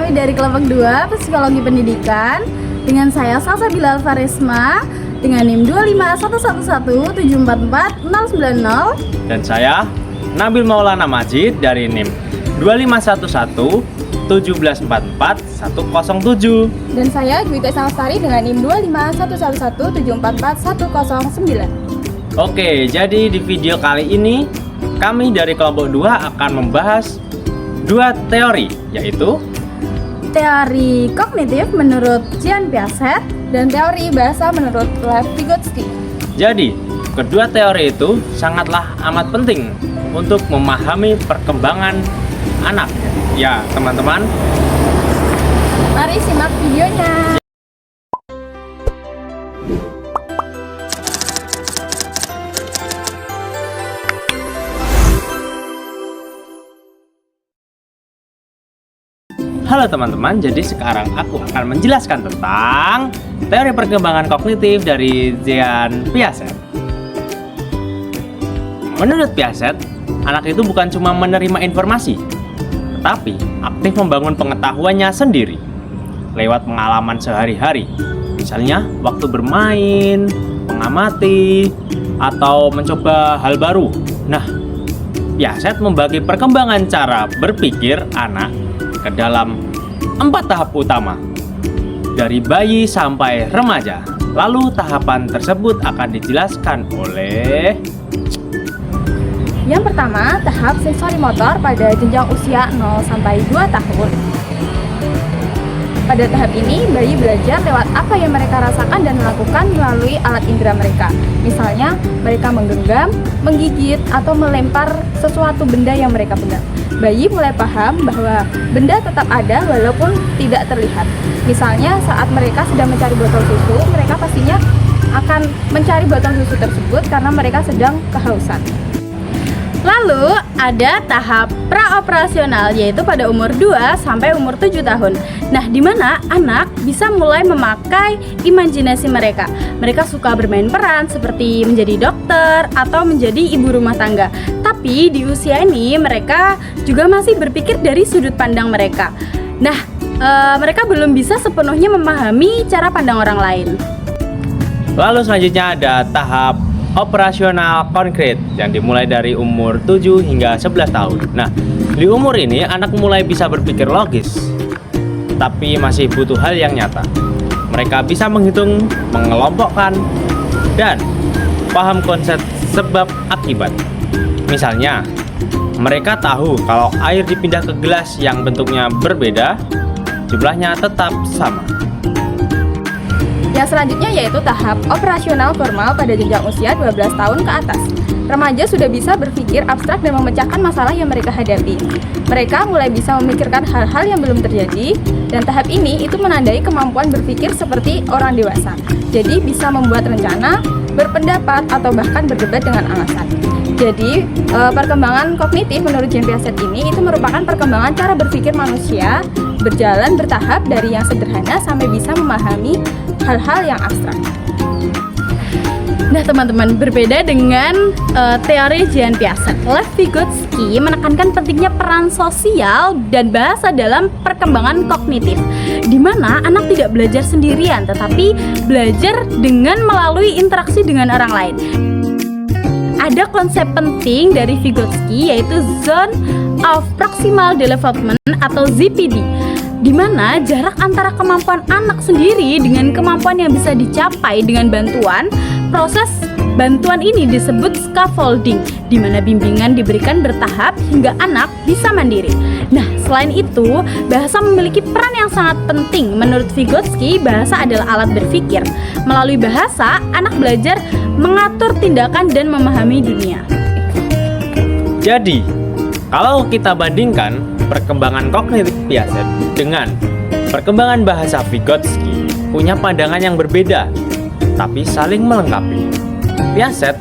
kami dari kelompok 2 Psikologi Pendidikan dengan saya Salsabila Alvaresma dengan NIM 25111744090 dan saya Nabil Maulana Majid dari NIM 2511117441007 dan saya Juwita Samastari dengan NIM 25111744109. Oke, jadi di video kali ini kami dari kelompok 2 akan membahas dua teori, yaitu teori kognitif menurut Jean Piaget dan teori bahasa menurut Lev Vygotsky. Jadi, kedua teori itu sangatlah amat penting untuk memahami perkembangan anak. Ya, teman-teman. Mari simak videonya. Halo teman-teman, jadi sekarang aku akan menjelaskan tentang teori perkembangan kognitif dari Jean Piaget. Menurut Piaget, anak itu bukan cuma menerima informasi, tetapi aktif membangun pengetahuannya sendiri lewat pengalaman sehari-hari. Misalnya, waktu bermain, mengamati, atau mencoba hal baru. Nah, Piaget membagi perkembangan cara berpikir anak ke dalam 4 tahap utama, dari bayi sampai remaja. Lalu tahapan tersebut akan dijelaskan oleh Yang pertama, tahap sensori motor pada jenjang usia 0 sampai 2 tahun. Pada tahap ini, bayi belajar lewat apa yang mereka rasakan dan lakukan melalui alat indera mereka. Misalnya, mereka menggenggam, menggigit, atau melempar sesuatu benda yang mereka pegang. Bayi mulai paham bahwa benda tetap ada walaupun tidak terlihat. Misalnya, saat mereka sedang mencari botol susu, mereka pastinya akan mencari botol susu tersebut karena mereka sedang kehausan. Lalu ada tahap praoperasional, yaitu pada umur 2 sampai umur 7 tahun. Nah, di mana anak bisa mulai memakai imajinasi mereka. Mereka suka bermain peran seperti menjadi dokter atau menjadi ibu rumah tangga. Tapi di usia ini mereka juga masih berpikir dari sudut pandang mereka. Nah, mereka belum bisa sepenuhnya memahami cara pandang orang lain. Lalu selanjutnya ada tahap operasional konkret yang dimulai dari umur 7 hingga 11 tahun. Nah, di umur ini anak mulai bisa berpikir logis, tapi masih butuh hal yang nyata. Mereka bisa menghitung, mengelompokkan, dan paham konsep sebab akibat. Misalnya, mereka tahu kalau air dipindah ke gelas yang bentuknya berbeda, jumlahnya tetap sama. Yang selanjutnya yaitu tahap operasional formal pada jenjang usia 12 tahun ke atas. Remaja sudah bisa berpikir abstrak dan memecahkan masalah yang mereka hadapi. Mereka mulai bisa memikirkan hal-hal yang belum terjadi, dan tahap ini itu menandai kemampuan berpikir seperti orang dewasa. Jadi bisa membuat rencana, berpendapat, atau bahkan berdebat dengan alasan. Jadi, perkembangan kognitif menurut Jean Piaget ini itu merupakan perkembangan cara berpikir manusia berjalan bertahap dari yang sederhana sampai bisa memahami hal-hal yang abstrak. Nah teman-teman, berbeda dengan teori Jean Piaget, Lev Vygotsky menekankan pentingnya peran sosial dan bahasa dalam perkembangan kognitif, di mana anak tidak belajar sendirian, tetapi belajar dengan melalui interaksi dengan orang lain. Ada konsep penting dari Vygotsky yaitu Zone of Proximal Development atau ZPD, di mana jarak antara kemampuan anak sendiri dengan kemampuan yang bisa dicapai dengan bantuan. Proses bantuan ini disebut scaffolding, di mana bimbingan diberikan bertahap hingga anak bisa mandiri. Nah, selain itu, bahasa memiliki peran yang sangat penting. Menurut Vygotsky, bahasa adalah alat berpikir. Melalui bahasa, anak belajar mengatur tindakan dan memahami dunia. Jadi, kalau kita bandingkan perkembangan kognitif Piaget dengan perkembangan bahasa Vygotsky, punya pandangan yang berbeda, tapi saling melengkapi. Piaget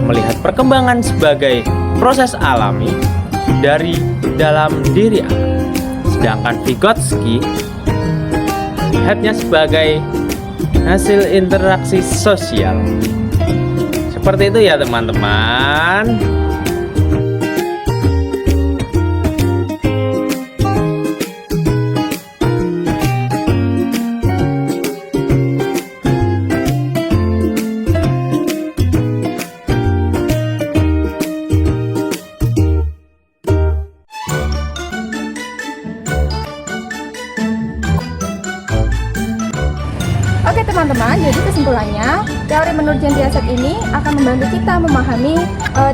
melihat perkembangan sebagai proses alami dari dalam diri anak, sedangkan Vygotsky melihatnya sebagai hasil interaksi sosial. Seperti itu ya teman-teman. Oke teman-teman, jadi kesimpulannya, teori menurut Jean Piaget ini akan membantu kita memahami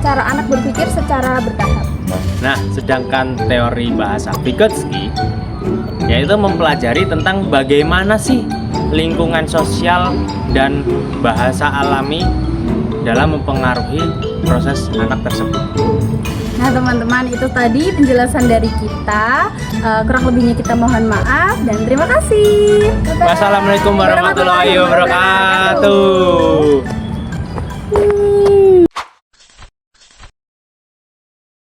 cara anak berpikir secara bertahap. Nah, sedangkan teori bahasa Vygotsky yaitu mempelajari tentang bagaimana sih lingkungan sosial dan bahasa alami dalam mempengaruhi proses anak tersebut. Nah teman-teman, itu tadi penjelasan dari kita. Kurang lebihnya kita mohon maaf dan terima kasih. Wassalamualaikum warahmatullahi wabarakatuh.